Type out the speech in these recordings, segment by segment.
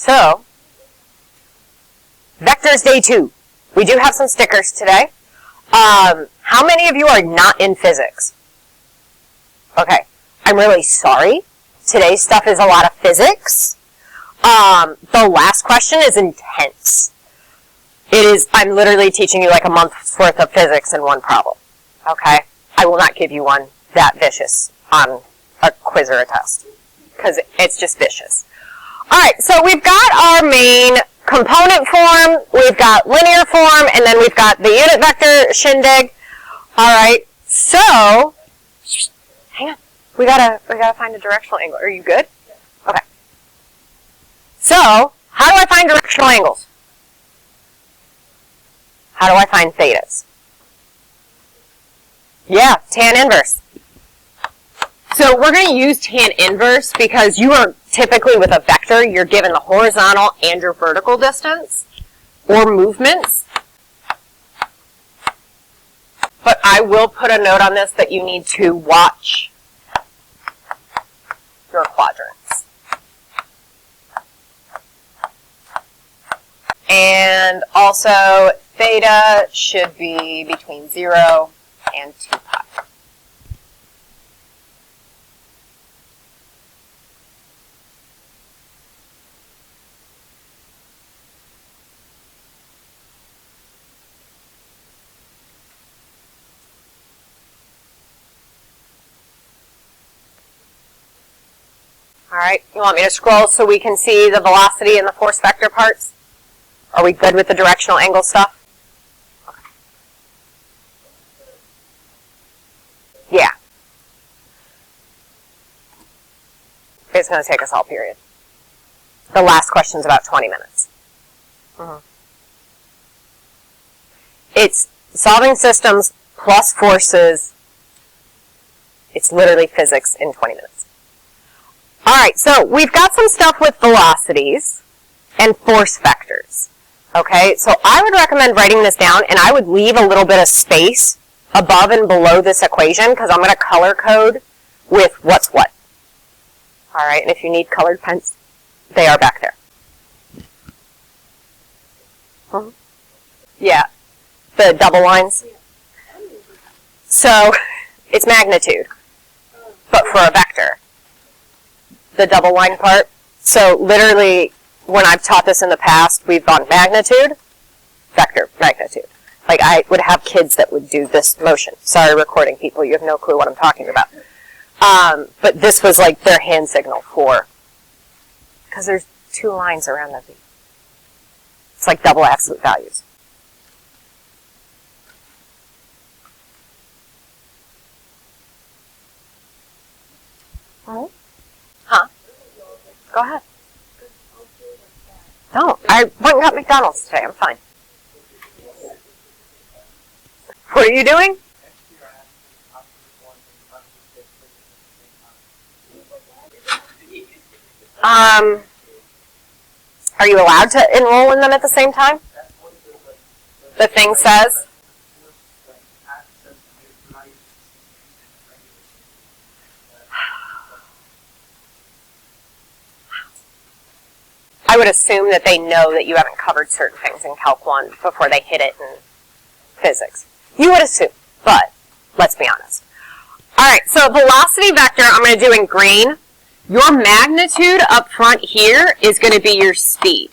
So, vectors day 2. We do have some stickers today. How many of you are not in physics? Okay, I'm really sorry. Today's stuff is a lot of physics. The last question is intense. I'm literally teaching you like a month's worth of physics in one problem. Okay? I will not give you one that vicious on a quiz or a test, because it's just vicious. Alright, so we've got our main component form, we've got linear form, and then we've got the unit vector shindig. Alright, so, hang on, we gotta find a directional angle. Are you good? Okay. So, how do I find directional angles? How do I find thetas? Yeah, tan inverse. So we're going to use tan inverse because you are typically with a vector, you're given the horizontal and your vertical distance or movements. But I will put a note on this that you need to watch your quadrants. And also theta should be between 0 and 2 pi. All right, you want me to scroll so we can see the velocity and the force vector parts? Are we good with the directional angle stuff? Okay. Yeah. It's going to take us all period. The last question's about 20 minutes. It's solving systems plus forces. It's literally physics in 20 minutes. Alright, so we've got some stuff with velocities and force vectors. Okay, so I would recommend writing this down, and I would leave a little bit of space above and below this equation, because I'm going to color code with what's what. Alright, and if you need colored pens, they are back there. Yeah, the double lines. So, it's magnitude, but for a vector. The double line part. So literally, when I've taught this in the past, we've gone magnitude, vector, magnitude. Like I would have kids that would do this motion. Sorry, recording people, you have no clue what I'm talking about. But this was like their hand signal for, because there's 2 lines around the V. It's like double absolute values. All right. Huh? Go ahead. No, I went and got McDonald's today. I'm fine. What are you doing? Are you allowed to enroll in them at the same time? The thing says. I would assume that they know that you haven't covered certain things in Calc 1 before they hit it in physics. You would assume, but let's be honest. Alright, so velocity vector I'm going to do in green. Your magnitude up front here is going to be your speed.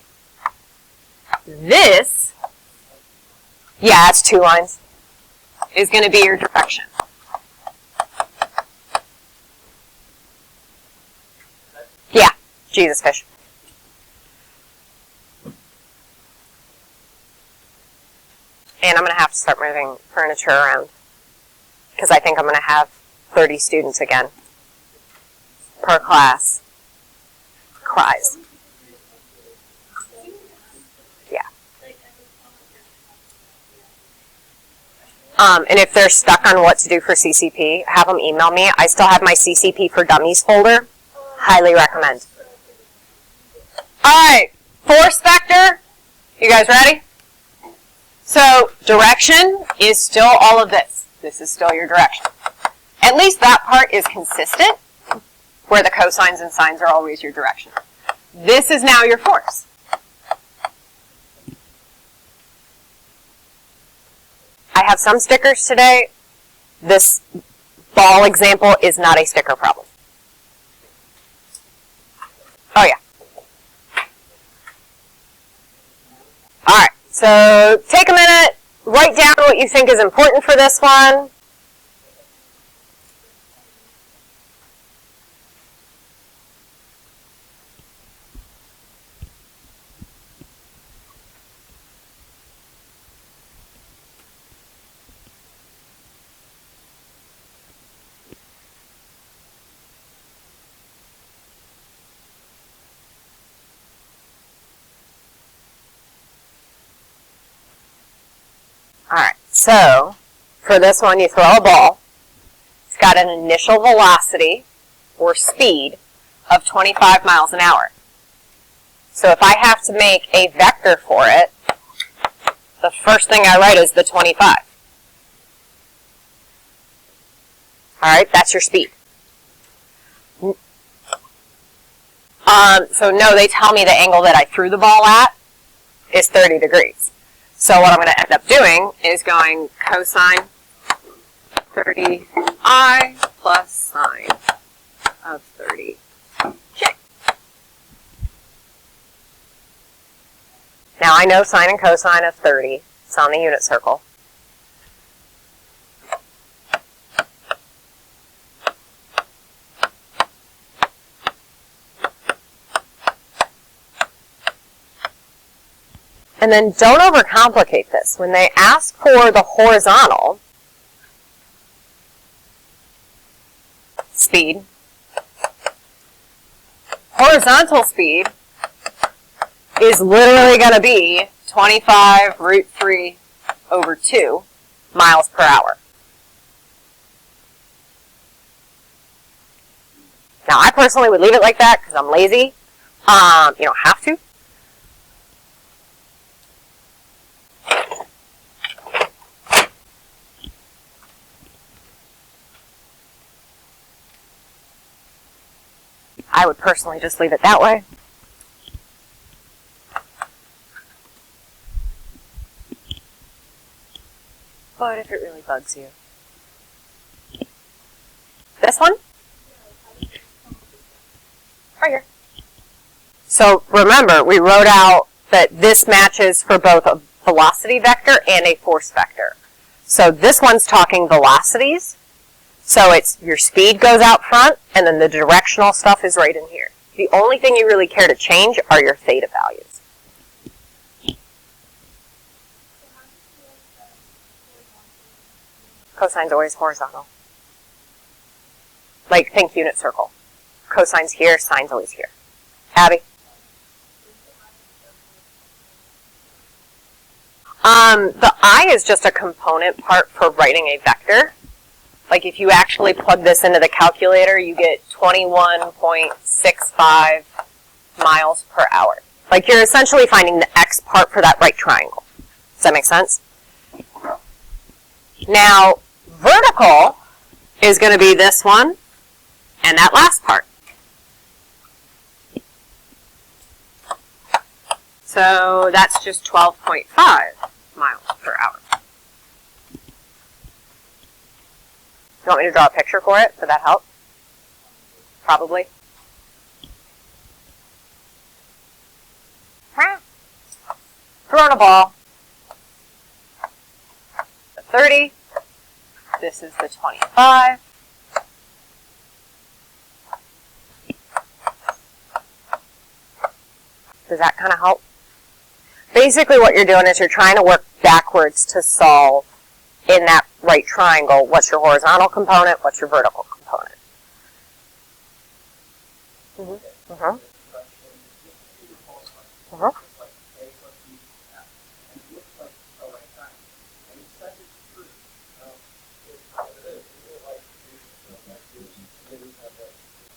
This, yeah, it's 2 lines, is going to be your direction. Yeah, Jesus fish. And I'm going to have to start moving furniture around because I think I'm going to have 30 students again per class. Cries. Yeah. And if they're stuck on what to do for CCP, have them email me. I still have my CCP for Dummies folder. Highly recommend. Alright, force vector. You guys ready? So, direction is still all of this. This is still your direction. At least that part is consistent, where the cosines and sines are always your direction. This is now your force. I have some stickers today. This ball example is not a sticker problem. Oh, yeah. All right, so take a minute, write down what you think is important for this one. All right, so for this one, you throw a ball. It's got an initial velocity or speed of 25 miles an hour. So if I have to make a vector for it, the first thing I write is the 25. All right, that's your speed. So no, they tell me the angle that I threw the ball at is 30 degrees. So what I'm going to end up doing is going cosine 30i plus sine of 30j. Now I know sine and cosine of 30. It's on the unit circle. And then don't overcomplicate this. When they ask for the horizontal speed, horizontal speed is literally going to be 25 root 3 over 2 miles per hour. Now, I personally would leave it like that because I'm lazy. You don't have to. I would personally just leave it that way. But if it really bugs you. This one? Right here. So remember, we wrote out that this matches for both a velocity vector and a force vector. So this one's talking velocities. So it's your speed goes out front, and then the directional stuff is right in here. The only thing you really care to change are your theta values. Cosine's always horizontal. Like, think unit circle. Cosine's here, sine's always here. Abby? The I is just a component part for writing a vector. Like if you actually plug this into the calculator, you get 21.65 miles per hour. Like you're essentially finding the x part for that right triangle. Does that make sense? Now, vertical is going to be this one and that last part. So that's just 12.5 miles per hour. You want me to draw a picture for it? Would that help? Probably. Throwing a ball. The 30. This is the 25. Does that kind of help? Basically what you're doing is you're trying to work backwards to solve in that right triangle, what's your horizontal component, what's your vertical component.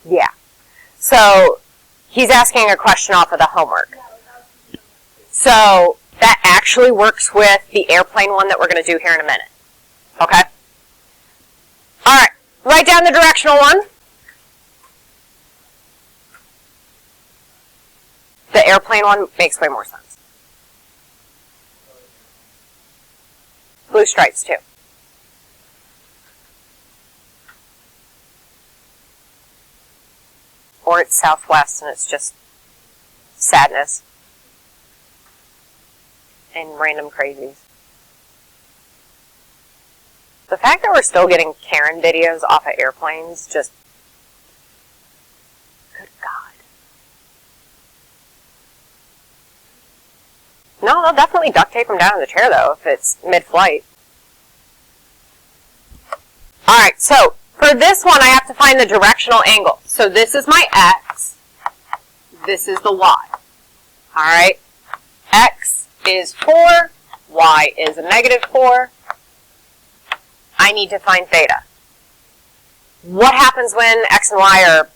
Yeah. So he's asking a question off of the homework. So that actually works with the airplane one that we're going to do here in a minute. Okay? All right. Write down the directional one. airplane one makes way more sense. Blue stripes too. Or it's southwest and it's just sadness and random crazies. The fact that we're still getting Karen videos off of airplanes, just, good God. No, they'll definitely duct tape them down in the chair though if it's mid-flight. Alright, so for this one I have to find the directional angle. So this is my X, this is the Y. Alright, X is 4, Y is a -4. I need to find theta. What happens when X and Y are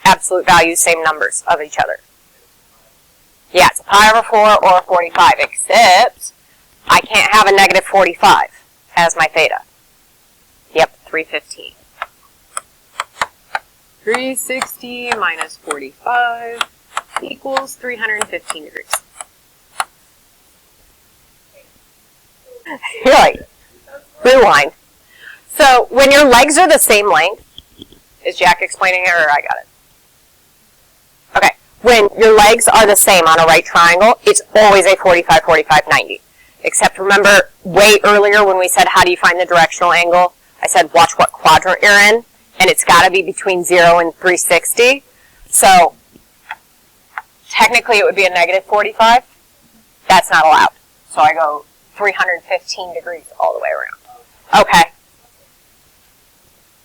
absolute values, same numbers of each other? Yeah, it's a pi over 4 or a 45, except I can't have a -45 as my theta. Yep, 315. 360 minus 45 equals 315 degrees. You're like, rewind. So when your legs are the same length, is Jack explaining it or I got it? Okay, when your legs are the same on a right triangle, it's always a 45, 45, 90. Except remember way earlier when we said how do you find the directional angle, I said watch what quadrant you're in, and it's got to be between 0 and 360. So technically it would be a -45. That's not allowed. So I go 315 degrees all the way around. Okay.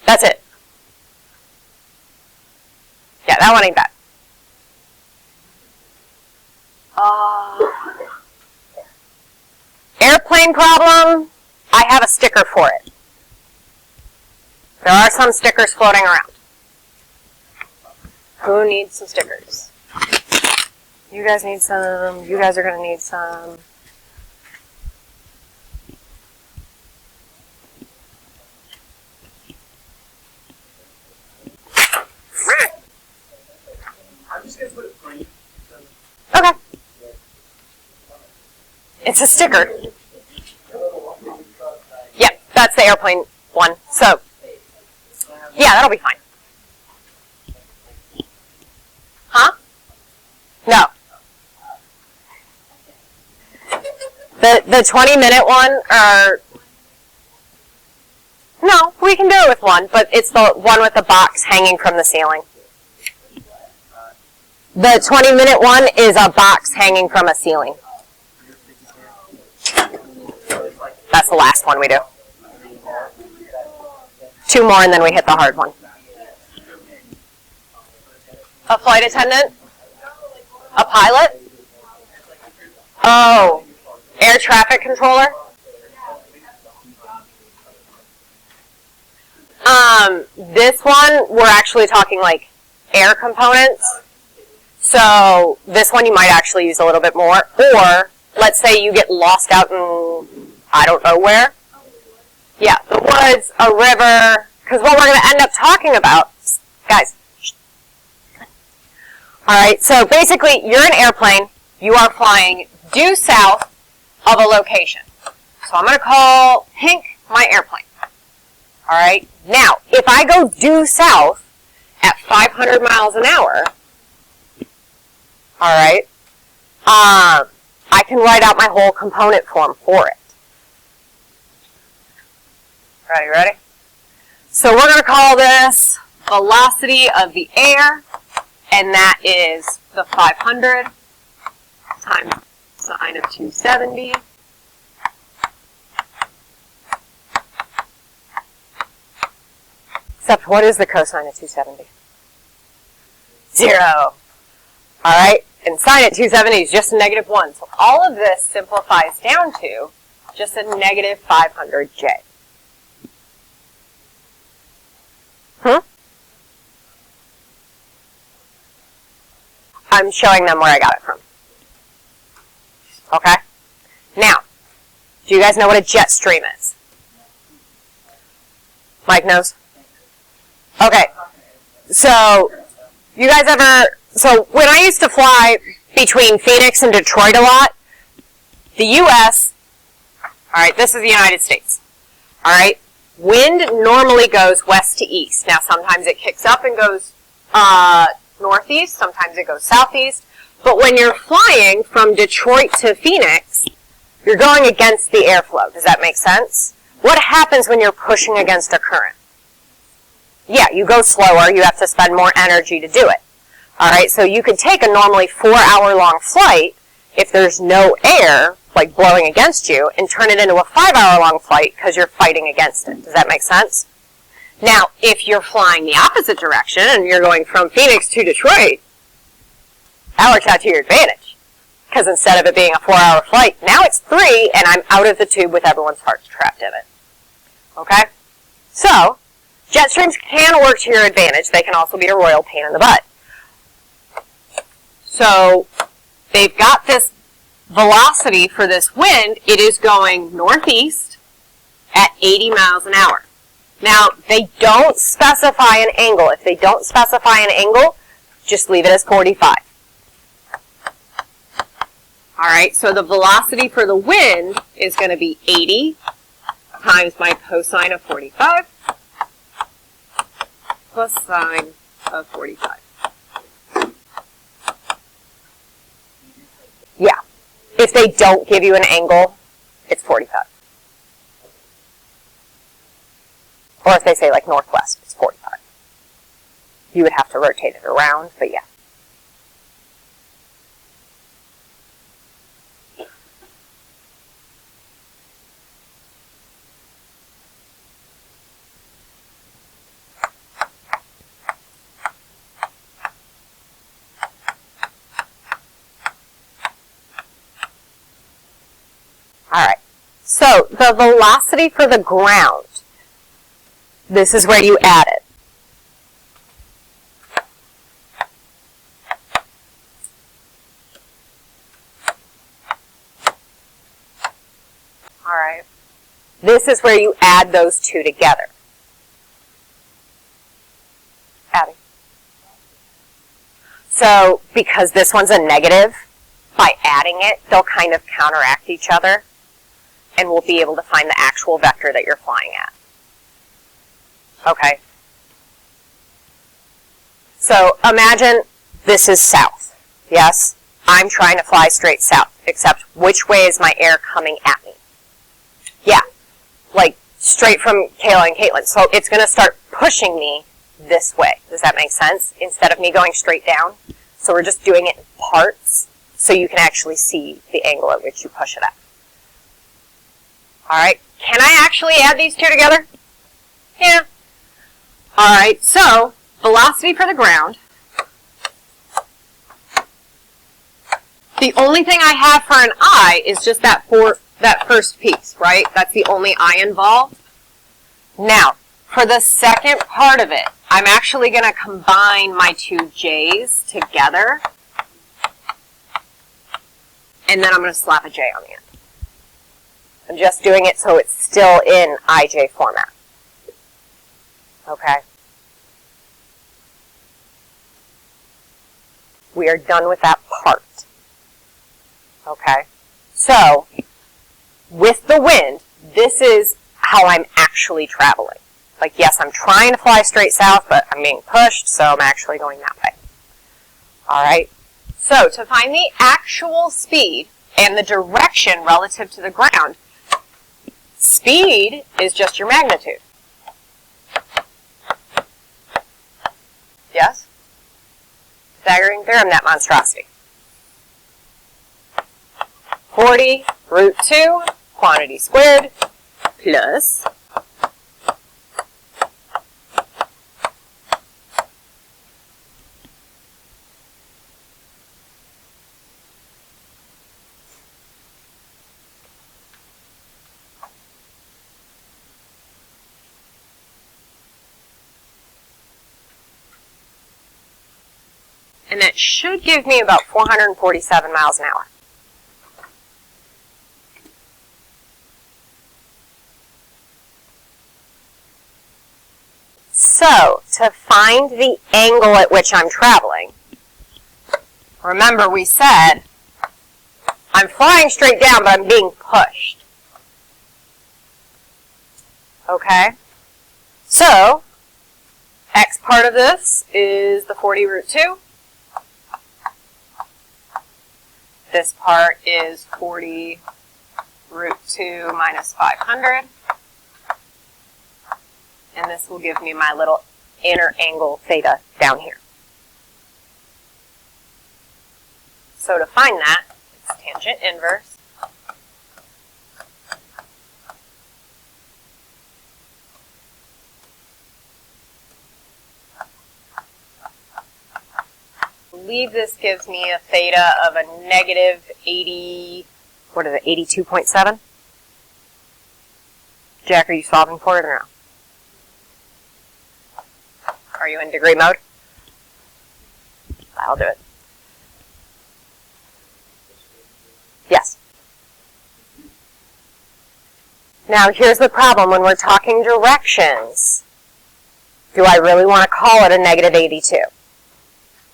That's it. Yeah, that one ain't bad. Airplane problem, I have a sticker for it. There are some stickers floating around. Who needs some stickers? You guys need some. You guys are going to need some. I'm just going to put it green. Okay. It's a sticker. Yep, that's the airplane one. So, yeah, that'll be fine. Huh? No. The 20-minute one, no, we can do it with one, but it's the one with the box hanging from the ceiling. The 20-minute one is a box hanging from a ceiling. That's the last one we do. 2 more and then we hit the hard one. A flight attendant? A pilot? Oh, air traffic controller? This one, we're actually talking like air components. So this one you might actually use a little bit more. Or, let's say you get lost out in, I don't know where. Yeah, the woods, a river, because what we're going to end up talking about, guys. Alright, so basically you're an airplane, you are flying due south of a location. So I'm going to call pink my airplane. Alright, now if I go due south at 500 miles an hour, alright, I can write out my whole component form for it. Ready? So we're going to call this velocity of the air, and that is the 500 times sine of 270. Except what is the cosine of 270? 0. Alright, and sine at 270 is just a -1. So all of this simplifies down to just a -500J. I'm showing them where I got it from. Okay? Now, do you guys know what a jet stream is? Mike knows? Okay. So, you guys ever, so when I used to fly between Phoenix and Detroit a lot. The U.S., all right, this is the United States. All right, wind normally goes west to east. Now, sometimes it kicks up and goes northeast. Sometimes it goes southeast. But when you're flying from Detroit to Phoenix, you're going against the airflow. Does that make sense? What happens when you're pushing against a current? Yeah, you go slower. You have to spend more energy to do it. All right, so you could take a normally 4-hour-long flight if there's no air, like blowing against you, and turn it into a 5-hour-long flight because you're fighting against it. Does that make sense? Now, if you're flying the opposite direction and you're going from Phoenix to Detroit, that works out to your advantage. Because instead of it being a 4-hour flight, now it's 3, and I'm out of the tube with everyone's hearts trapped in it. Okay? So, jet streams can work to your advantage. They can also be a royal pain in the butt. So, they've got this velocity for this wind. It is going northeast at 80 miles an hour. Now, they don't specify an angle. If they don't specify an angle, just leave it as 45. All right, so the velocity for the wind is going to be 80 times my cosine of 45 plus sine of 45. Yeah. If they don't give you an angle, it's 45. Or if they say like northwest, it's 45. You would have to rotate it around, but yeah. All right, so the velocity for the ground, this is where you add it. All right, this is where you add those two together. Adding. So, because this one's a negative, by adding it, they'll kind of counteract each other. And we'll be able to find the actual vector that you're flying at. Okay. So imagine this is south. Yes? I'm trying to fly straight south, except which way is my air coming at me? Yeah. Like straight from Kayla and Caitlin. So it's going to start pushing me this way. Does that make sense? Instead of me going straight down. So we're just doing it in parts so you can actually see the angle at which you push it at. All right, can I actually add these two together? Yeah. All right, so velocity for the ground. The only thing I have for an I is just that first piece, right? That's the only I involved. Now, for the second part of it, I'm actually going to combine my two J's together. And then I'm going to slap a J on the end. I'm just doing it so it's still in IJ format. Okay? We are done with that part. Okay? So, with the wind, this is how I'm actually traveling. Like, yes, I'm trying to fly straight south, but I'm being pushed, so I'm actually going that way. Alright? So, to find the actual speed and the direction relative to the ground, speed is just your magnitude. Yes? Pythagorean theorem, that monstrosity. 40 root 2, quantity squared, plus and that should give me about 447 miles an hour. So, to find the angle at which I'm traveling, Remember, we said I'm flying straight down, but I'm being pushed. Okay? So, x part of this is the 40 root 2. This part is 40 root 2 minus 500. And this will give me my little inner angle theta down here. So to find that, it's tangent inverse. I believe this gives me a theta of a negative 80, what is it, 82.7? Jack, are you solving for it or no? Are you in degree mode? I'll do it. Yes. Now here's the problem when we're talking directions. Do I really want to call it a negative 82?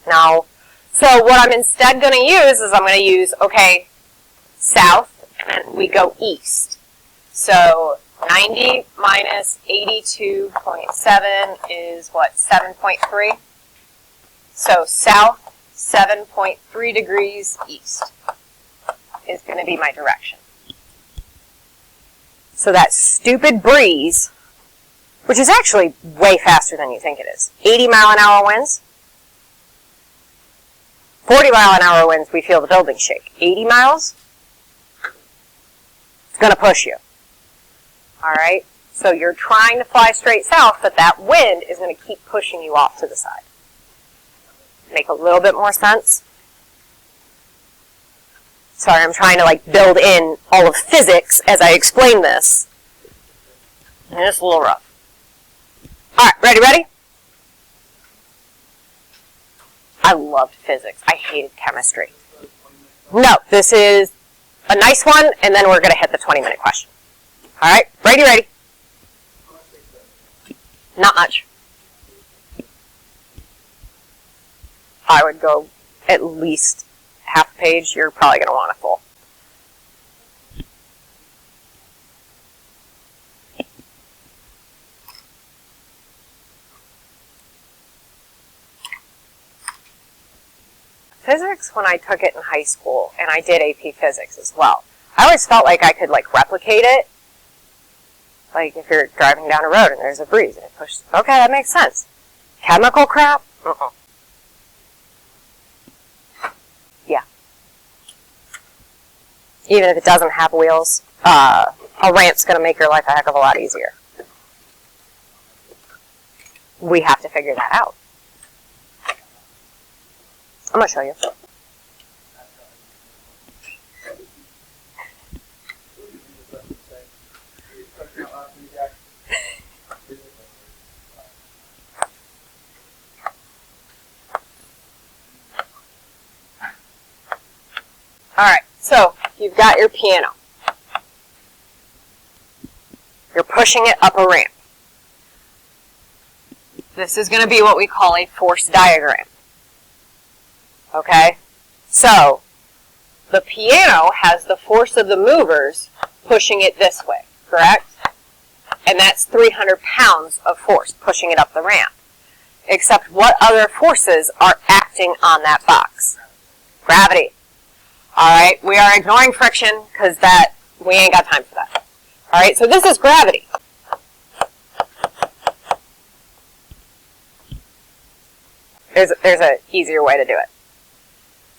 No. So what I'm instead going to use is I'm going to use, okay, south, and we go east. So 90 minus 82.7 is what, 7.3? So south, 7.3 degrees east is going to be my direction. So that stupid breeze, which is actually way faster than you think it is, 80-mile-an-hour winds, 40-mile-an-hour winds, we feel the building shake. 80 miles, it's going to push you. All right? So you're trying to fly straight south, but that wind is going to keep pushing you off to the side. Make a little bit more sense? Sorry, I'm trying to like build in all of physics as I explain this. And it's a little rough. All right, ready? I loved physics. I hated chemistry. No, this is a nice one, and then we're going to hit the 20-minute question. All right, ready? Not much. I would go at least half a page. You're probably going to want a full. Physics, when I took it in high school, and I did AP Physics as well, I always felt like I could like replicate it. Like if you're driving down a road and there's a breeze and it pushes, okay, that makes sense. Chemical crap? Yeah. Even if it doesn't have wheels, a ramp's going to make your life a heck of a lot easier. We have to figure that out. I'm going to show you. All right, so you've got your piano. You're pushing it up a ramp. This is going to be what we call a force diagram. Okay? So, the piano has the force of the movers pushing it this way, correct? And that's 300 pounds of force pushing it up the ramp. Except what other forces are acting on that box? Gravity. Alright, we are ignoring friction because we ain't got time for that. Alright, so this is gravity. There's an easier way to do it.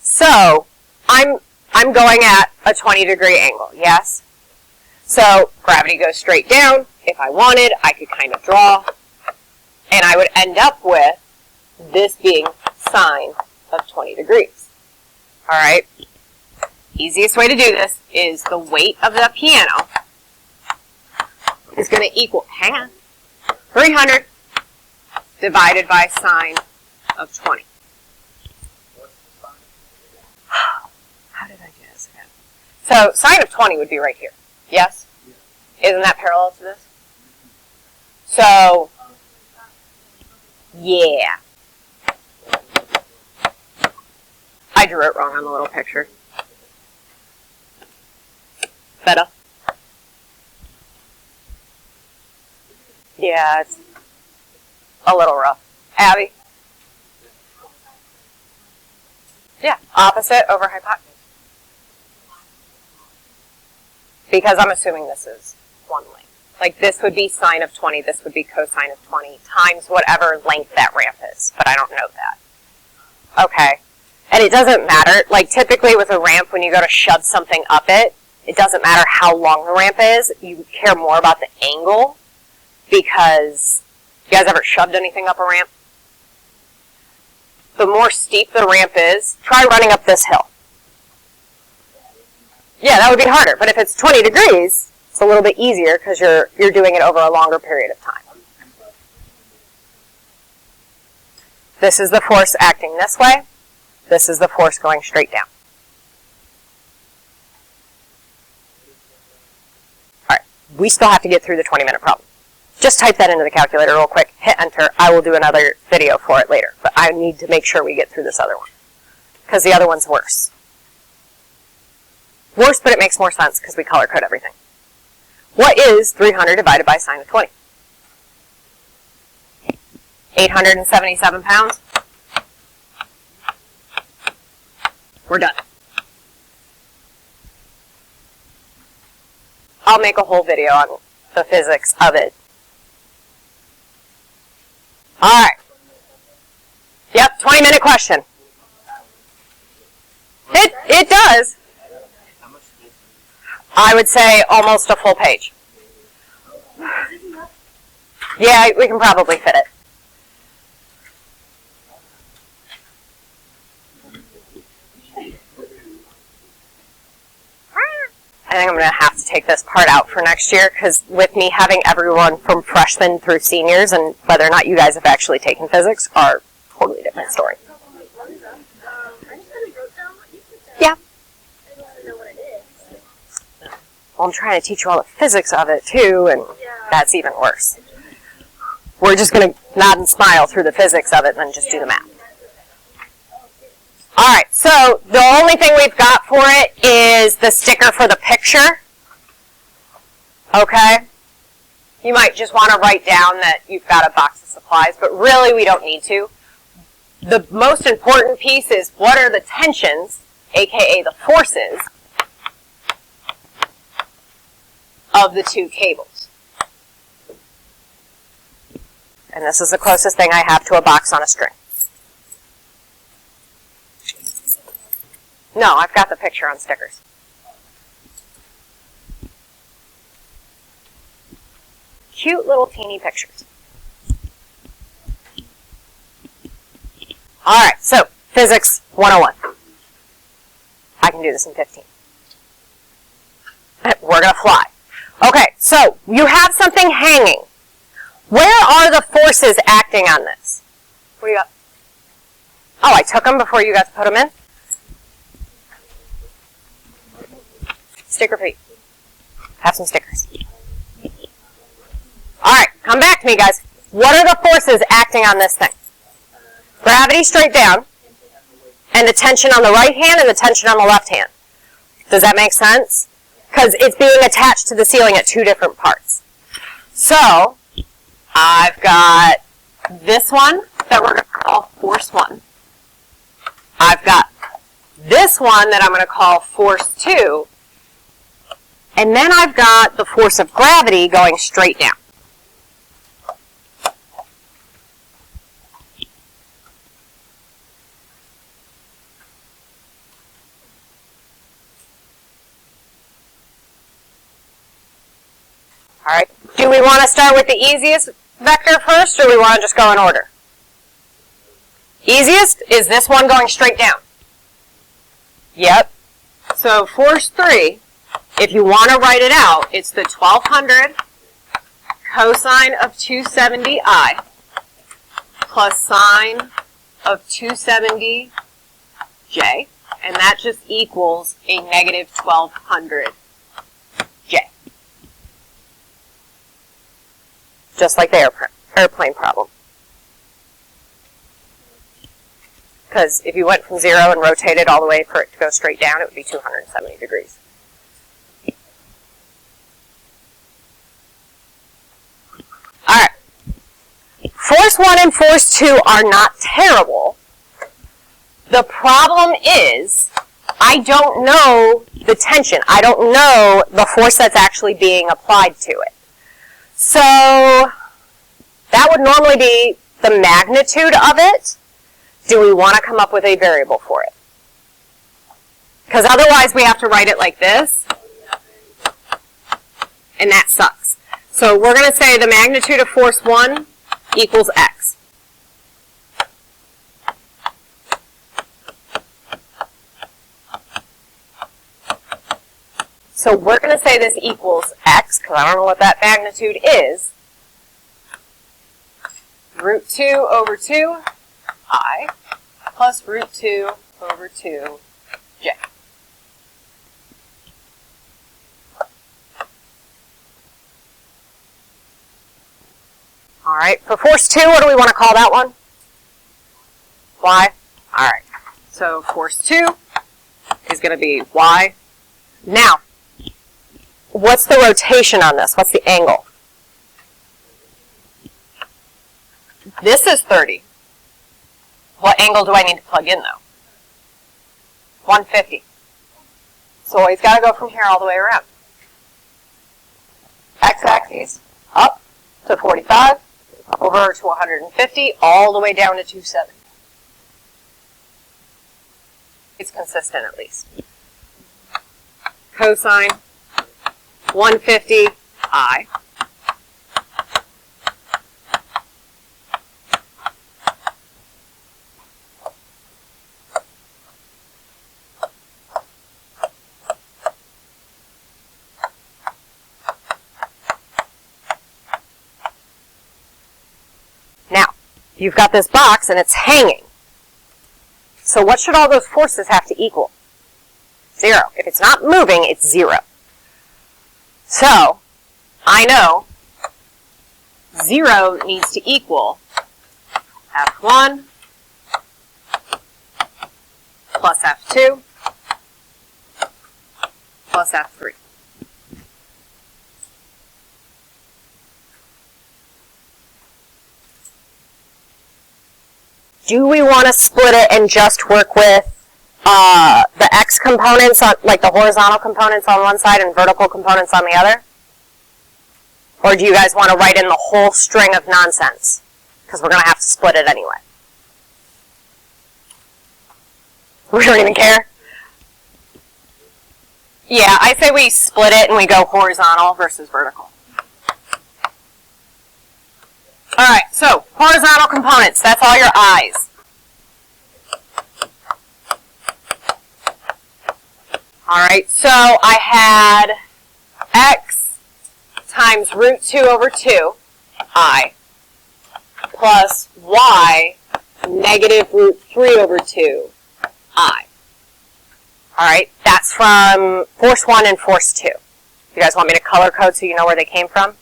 So, I'm going at a 20-degree angle, yes? So, gravity goes straight down. If I wanted, I could kind of draw. And I would end up with this being sine of 20 degrees. Alright? Easiest way to do this is the weight of the piano is going to equal, 300 divided by sine of 20. How did I do this again? So sine of 20 would be right here. Yes? Isn't that parallel to this? So, yeah. I drew it wrong on the little picture. Better? Yeah, it's a little rough. Abby? Yeah, opposite over hypotenuse. Because I'm assuming this is one length. Like this would be sine of 20, this would be cosine of 20, times whatever length that ramp is. But I don't know that. Okay. And it doesn't matter. Like typically with a ramp, when you go to shove something up it, it doesn't matter how long the ramp is. You care more about the angle. Because, you guys ever shoved anything up a ramp? The more steep the ramp is, try running up this hill. Yeah, that would be harder. But if it's 20 degrees, it's a little bit easier because you're doing it over a longer period of time. This is the force acting this way. This is the force going straight down. All right, we still have to get through the 20-minute problem. Just type that into the calculator real quick, hit enter. I will do another video for it later, but I need to make sure we get through this other one because the other one's worse. Worse, but it makes more sense because we color code everything. What is 300 divided by sine of 20? 877 pounds. We're done. I'll make a whole video on the physics of it. All right. Yep, 20-minute question. It does. I would say almost a full page. Yeah, we can probably fit it. I think I'm going to have to take this part out for next year because with me having everyone from freshmen through seniors and whether or not you guys have actually taken physics are a totally different story. Yeah. Well, I'm trying to teach you all the physics of it too, and that's even worse. We're just going to nod and smile through the physics of it and then just do the math. All right, so the only thing we've got for it is the sticker for the picture. Okay? You might just want to write down that you've got a box of supplies, but really we don't need to. The most important piece is what are the tensions, aka the forces, of the two cables. And this is the closest thing I have to a box on a string. No, I've got the picture on stickers. Cute little teeny pictures. All right, so Physics 101. I can do this in 15. We're going to fly. Okay, so you have something hanging. Where are the forces acting on this? What do you got? Oh, I took them before you got to put them in? Sticker feet. Have some stickers. All right, come back to me, guys. What are the forces acting on this thing? Gravity straight down, and the tension on the right hand and the tension on the left hand. Does that make sense? Because it's being attached to the ceiling at two different parts. So, I've got this one that we're going to call force 1. I've got this one that I'm going to call force 2. And then I've got the force of gravity going straight down. All right. Do we want to start with the easiest vector first, or do we want to just go in order? Easiest is this one going straight down. Yep. So force 3, if you want to write it out, it's the 1200 cosine of 270i plus sine of 270j, and that just equals a negative 1200j. Just like the airplane problem. Because if you went from 0 and rotated all the way for it to go straight down, it would be 270 degrees. All right. Force 1 and force 2 are not terrible. The problem is, I don't know the tension. I don't know the force that's actually being applied to it. So, that would normally be the magnitude of it. Do we want to come up with a variable for it? Because otherwise we have to write it like this, and that sucks. So we're going to say the magnitude of force 1 equals x. So we're going to say this equals x, because I don't know what that magnitude is, root 2 over 2 I plus root 2 over 2 j. All right, for force 2, what do we want to call that one? Y? All right, so force 2 is going to be y. Now, what's the rotation on this? What's the angle? This is 30. What angle do I need to plug in, though? 150. So he's got to go from here all the way around. X-axis, up to 45, over to 150, all the way down to 270. It's consistent, at least. Cosine 150 I. Now, you've got this box and it's hanging. So what should all those forces have to equal? 0. If it's not moving, it's 0. So, I know 0 needs to equal F1 plus F2 plus F3. Do we want to split it and just work with the x components, like the horizontal components on one side and vertical components on the other? Or do you guys want to write in the whole string of nonsense? Because we're going to have to split it anyway. We don't even care? Yeah, I say we split it and we go horizontal versus vertical. Alright, so horizontal components, that's all your eyes. Alright, so I had x times root 2 over 2, I, plus y, negative root 3 over 2, I. Alright, that's from force 1 and force 2. You guys want me to color code so you know where they came from?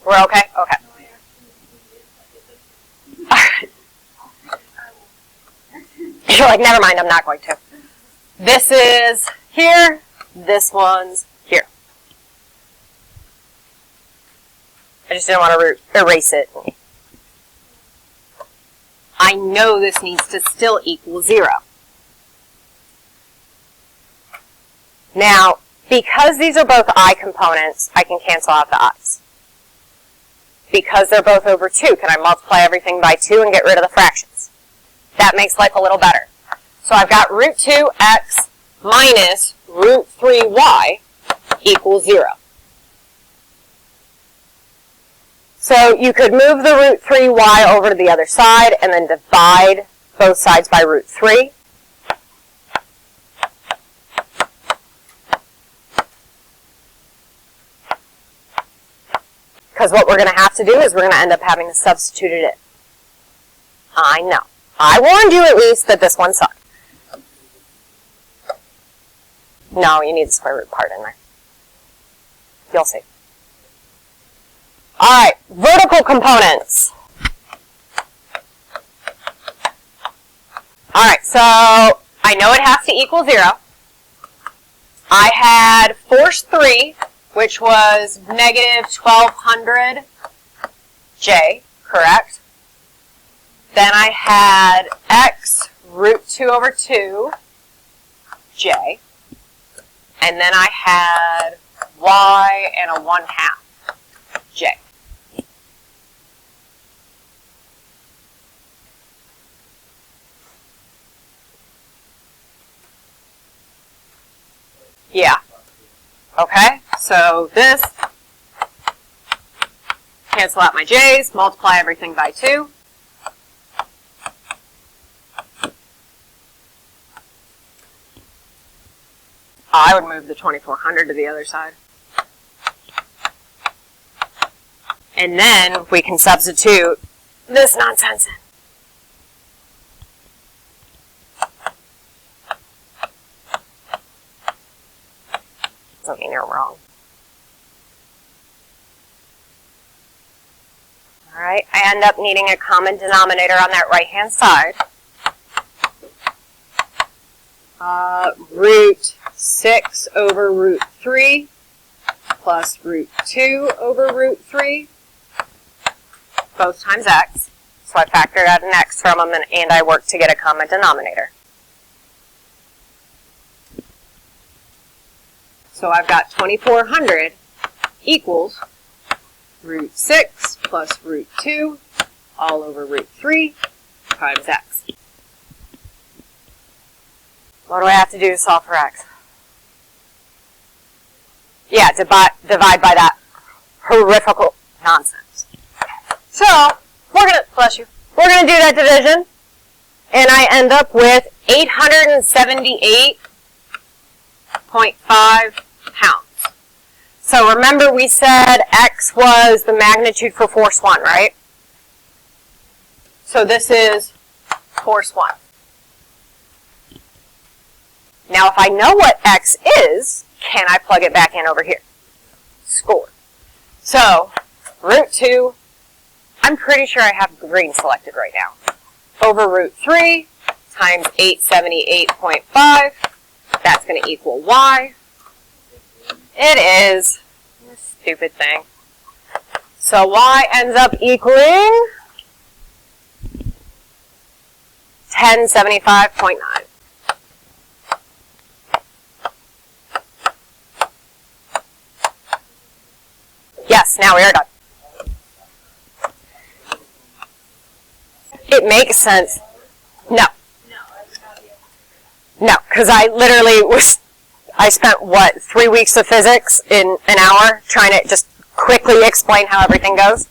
We're okay? Okay. Alright. You're like, never mind, I'm not going to. This is here, this one's here. I just didn't want to erase it. I know this needs to still equal 0. Now, because these are both I components, I can cancel out the i's. Because they're both over 2, can I multiply everything by 2 and get rid of the fractions? That makes life a little better. So I've got root 2x minus root 3y equals 0. So you could move the root 3y over to the other side and then divide both sides by root 3. Because what we're going to have to do is we're going to end up having to substitute it in. I know. I warned you at least that this one sucked. No, you need the square root part in there. You'll see. Alright, vertical components. Alright, so I know it has to equal 0. I had force 3, which was negative 1200 J, correct? Then I had x root 2 over 2 J. And then I had y and a 1/2 J. Yeah. Okay, so this, cancel out my j's, multiply everything by 2. I would move the 2400 to the other side. And then we can substitute this nonsense in. Doesn't mean you're wrong. Alright, I end up needing a common denominator on that right-hand side. Root 6 over root 3 plus root 2 over root 3, both times x. So I factored out an x from them and I worked to get a common denominator. So I've got 2400 equals root 6 plus root 2 all over root 3 times x. What do I have to do to solve for x? Yeah, divide by that horrifical nonsense. So, we're gonna do that division, and I end up with 878.5 pounds. So remember we said x was the magnitude for force 1, right? So this is force 1. Now if I know what x is, can I plug it back in over here? Score. So, root 2, I'm pretty sure I have green selected right now, over root 3 times 878.5. That's going to equal y. It is. This stupid thing. So y ends up equaling 1075.9. Yes, now we are done. It makes sense. No. No, because I spent, what, 3 weeks of physics in an hour trying to just quickly explain how everything goes.